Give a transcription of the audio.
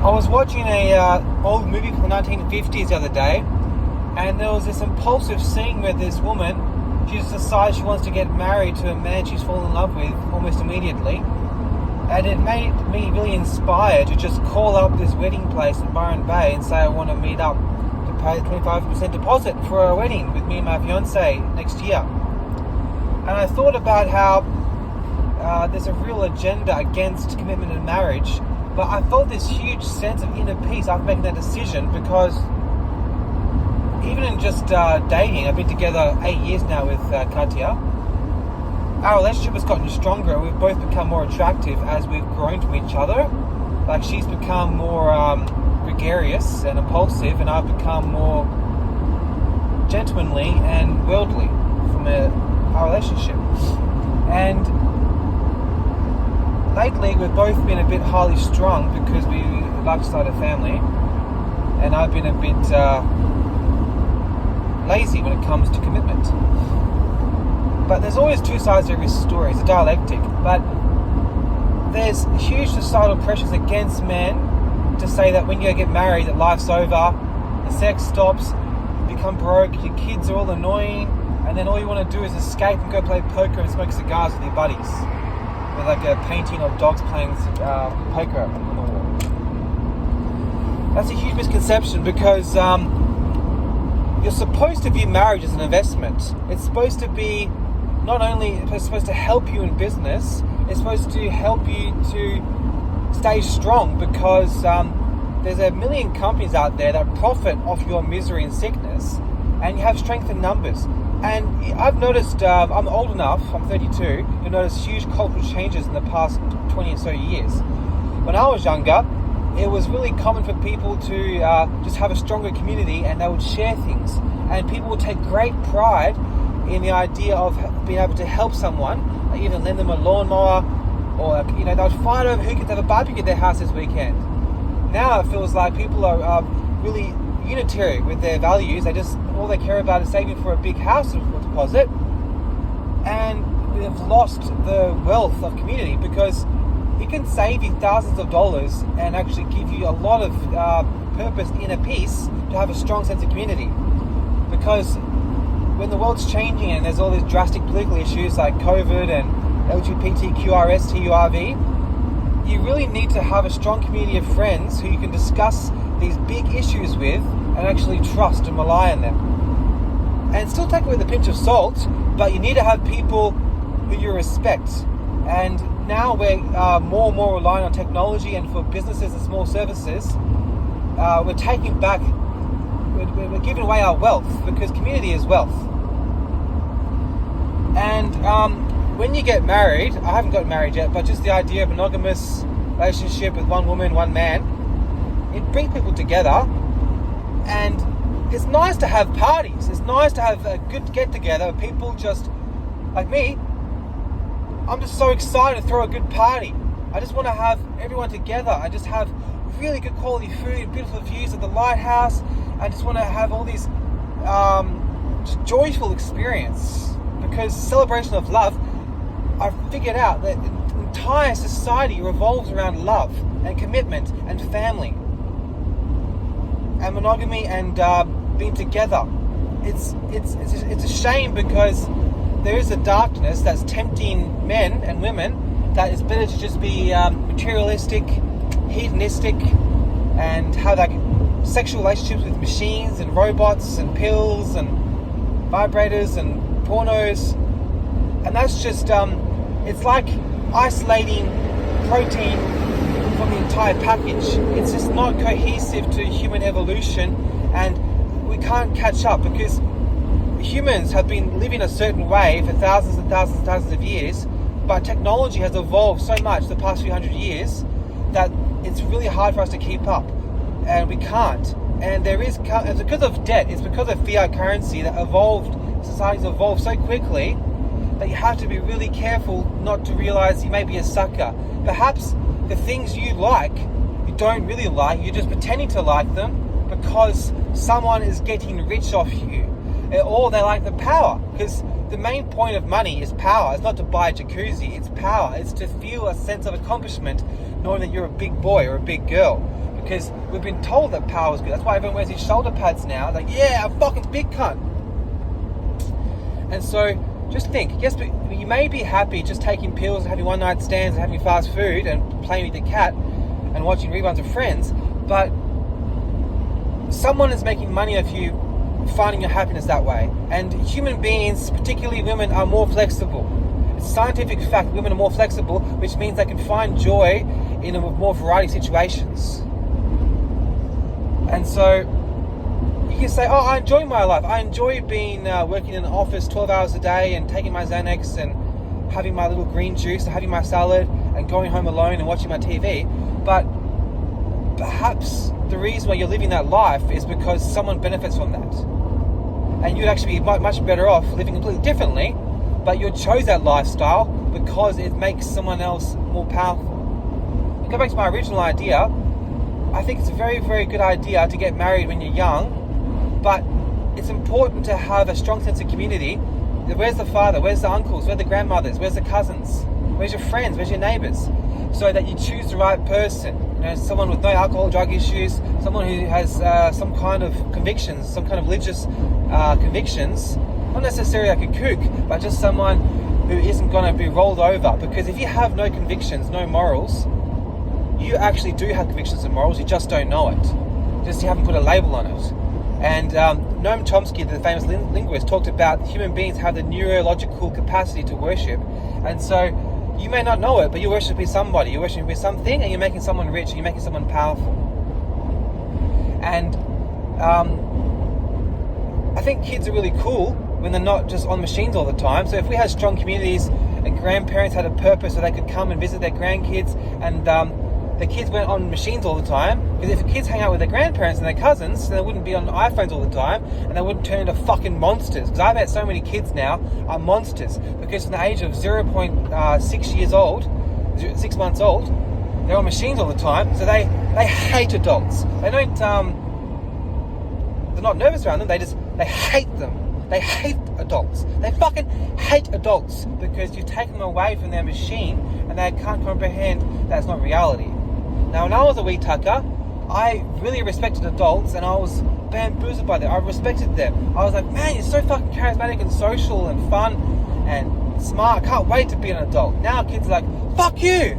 I was watching a old movie from the 1950s the other day, and there was this impulsive scene where this woman, she just decides she wants to get married to a man she's fallen in love with almost immediately. And it made me really inspired to just call up this wedding place in Byron Bay and say I want to meet up to pay the 25% deposit for a wedding with me and my fiance next year. And I thought about how there's a real agenda against commitment in marriage, but I felt this huge sense of inner peace after making that decision, because even in just dating, I've been together 8 years now with Katya. Our relationship has gotten stronger. We've both become more attractive as we've grown from each other. Like, she's become more gregarious and impulsive, and I've become more gentlemanly and worldly from our relationship. And lately, we've both been a bit highly strung because we like to start a family, and I've been a bit lazy when it comes to commitment. But there's always two sides to every story. It's a dialectic. But there's huge societal pressures against men to say that when you get married, that life's over, the sex stops, you become broke, your kids are all annoying, and then all you want to do is escape and go play poker and smoke cigars with your buddies, with like a painting of dogs playing poker on the wall. That's a huge misconception, because you're supposed to view marriage as an investment. It's supposed to be not only it's supposed to help you in business, it's supposed to help you to stay strong, because there's a million companies out there that profit off your misery and sickness, and you have strength in numbers. And I've noticed, I'm old enough, I'm 32, you'll notice huge cultural changes in the past 20 or so years. When I was younger, it was really common for people to just have a stronger community, and they would share things. And people would take great pride in the idea of being able to help someone, like even lend them a lawnmower, or they would fight over who could have a barbecue at their house this weekend. Now it feels like people are really unitary with their values. All they care about is saving for a big house deposit, and they've lost the wealth of community, because it can save you thousands of dollars and actually give you a lot of purpose, inner peace, to have a strong sense of community. Because when the world's changing and there's all these drastic political issues like COVID and LGBTQRSTURV, you really need to have a strong community of friends who you can discuss these big issues with and actually trust and rely on them. And still take it with a pinch of salt, but you need to have people who you respect. And now we're more and more relying on technology, and for businesses and small services, we're taking back, we're giving away our wealth, because community is wealth. And when you get married, I haven't got married yet, but just the idea of a monogamous relationship with one woman, one man, it brings people together. And it's nice to have parties. It's nice to have a good get-together of people just like me. I'm just so excited to throw a good party. I just want to have everyone together. I just have really good quality food, beautiful views of the lighthouse. I just want to have all these just joyful experience, because celebration of love, I've figured out that the entire society revolves around love and commitment and family and monogamy and being together. It's a shame, because there is a darkness that's tempting men and women that it's better to just be materialistic, hedonistic, and have like sexual relationships with machines and robots and pills and vibrators and pornos. And that's just it's like isolating protein from the entire package. It's just not cohesive to human evolution, and we can't catch up, because humans have been living a certain way for thousands and thousands and thousands of years, but technology has evolved so much the past few hundred years that it's really hard for us to keep up, and we can't. And it's because of debt, it's because of fiat currency that societies evolved so quickly that you have to be really careful not to realize you may be a sucker. Perhaps the things you like, you don't really like, you're just pretending to like them because someone is getting rich off you. Or they like the power, because the main point of money is power. It's not to buy a jacuzzi, it's power. It's to feel a sense of accomplishment knowing that you're a big boy or a big girl. because we've been told that power is good. That's why everyone wears these shoulder pads now. Like, yeah, I'm fucking big cunt. And so, just think, yes, but you may be happy just taking pills and having one night stands and having fast food and playing with your cat and watching reruns of Friends, but someone is making money off you finding your happiness that way. And human beings, particularly women, are more flexible. It's a scientific fact, women are more flexible, which means they can find joy in a more variety of situations. And so you can say, oh, I enjoy my life. I enjoy being working in an office 12 hours a day and taking my Xanax and having my little green juice and having my salad and going home alone and watching my TV. But perhaps the reason why you're living that life is because someone benefits from that. And you'd actually be much better off living completely differently, but you chose that lifestyle because it makes someone else more powerful. To go back to my original idea, I think it's a very, very good idea to get married when you're young, but it's important to have a strong sense of community. Where's the father? Where's the uncles? Where's the grandmothers? Where's the cousins? Where's your friends? Where's your neighbours? So that you choose the right person. You know, someone with no alcohol, drug issues, someone who has some kind of convictions, some kind of religious convictions. Not necessarily like a kook, but just someone who isn't going to be rolled over. Because if you have no convictions, no morals, you actually do have convictions and morals, you just don't know it. Just you haven't put a label on it. And Noam Chomsky, the famous linguist, talked about human beings have the neurological capacity to worship. And so you may not know it, but you're worshiping somebody, you're worshiping something, and you're making someone rich, and you're making someone powerful. And I think kids are really cool when they're not just on machines all the time. So if we had strong communities and grandparents had a purpose so they could come and visit their grandkids, and the kids weren't on machines all the time, because if the kids hang out with their grandparents and their cousins, then they wouldn't be on iPhones all the time, and they wouldn't turn into fucking monsters. Because I've had so many kids now are monsters, because from the age of 0.6 years old, 6 months old, they're on machines all the time, so they hate adults. They don't, they're not nervous around them, they hate them. They hate adults. They fucking hate adults, because you've taken them away from their machine and they can't comprehend that's not reality. Now, when I was a wee tucker, I really respected adults, and I was bamboozled by them. I respected them. I was like, man, you're so fucking charismatic and social and fun and smart. I can't wait to be an adult. Now kids are like, fuck you.